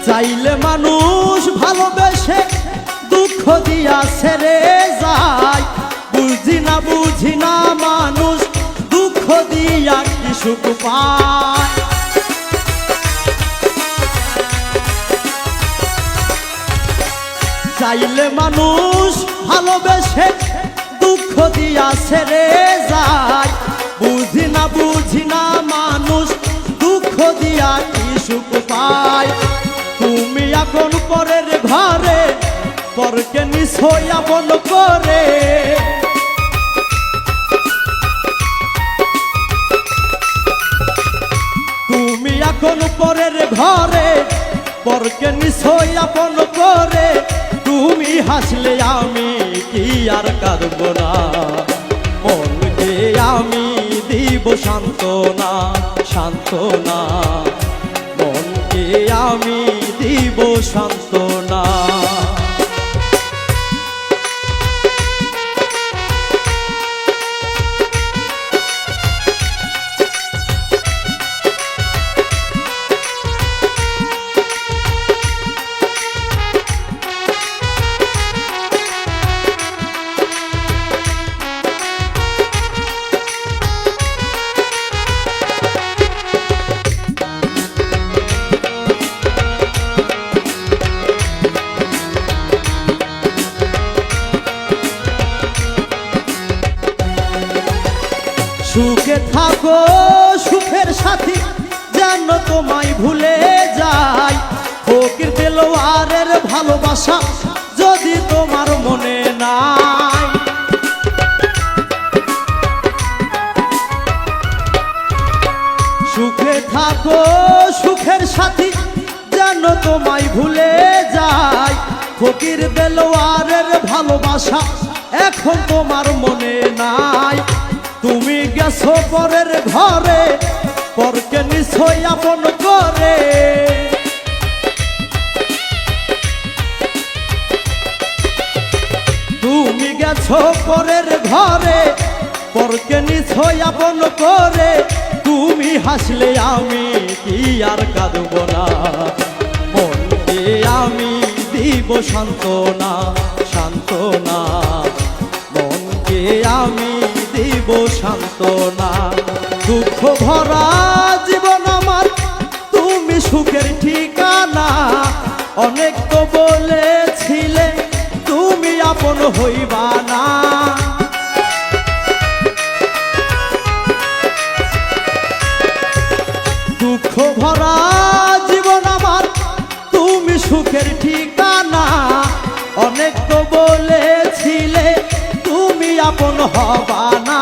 চাইলে মানুষ ভালোবেসে দুঃখ দিয়া ছেড়ে যায়, বুঝি না মানুষ দুঃখ দিয়া কি সুখ পায়। চাইলে মানুষ ভালোবেসে দুঃখ দিয়া ছেড়ে যায়, বুঝি না মানুষ দুঃখ দিয়া কি সুখ পায়। তুমি এখন পরের ঘরে পরকে নিশ্চয় আপন করে, তুমি এখন পরের ঘরে পরকে নিশ্চয় আপন করে। তুমি হাসলে আমি কি আর কাঁদব না, মনকে আমি দিব সান্ত্বনা সান্ত্বনা, মনকে আমি দিব সান্ত্বনা। সুখে থাকো সুখের সাথী যেন তোমায় ভুলে যায়, ফকির দেলোয়ারের ভালোবাসা যদি তোমার মনে নাই। সুখে থাকো সুখের সাথী যেন তোমায় ভুলে যায়, ফকির দেলোয়ারের ভালোবাসা এখন তোমার মনে নাই। তুমি গেছো পরের ঘরে পরকে নিশ্চয় আপন করে, তুমি গেছো পরের ঘরে পরকে নিশ্চয় আপন করে। তুমি হাসলে আমি কি আর কাঁদব না, মনকে আমি দিব সান্ত্বনা সান্ত্বনা, মনকে আমি দিব সান্ত্বনা। দুঃখ ভরা জীবন আমার তুমি সুখের ঠিকানা, অনেক তো বলেছিলে তুমি আপন হইবা না। দুঃখ ভরা জীবন আমার তুমি সুখের ঠিকানা, অনেক তো বলেছিলে তুমি আপন হবা না।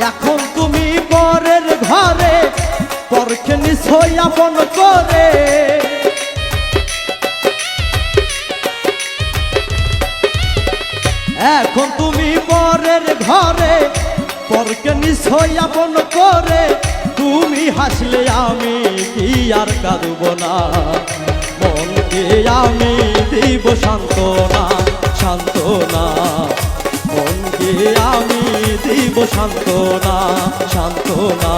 এখন তুমি পরের ঘরে পরকে নিশ্চয় আপন করে, এখন তুমি পরের ঘরে পরকে নিশ্চয় আপন করে। তুমি হাসলে আমি কি আর কাঁদব না, মনকে আমি দিব সান্ত্বনা সান্ত্বনা, মনকে আমি দিব সান্ত্বনা সান্ত্বনা,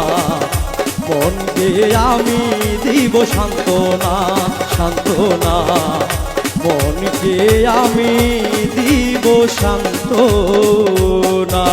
মনকে আমি দিব সান্ত্বনা সান্ত্বনা, মনকে আমি দিব সান্ত্বনা।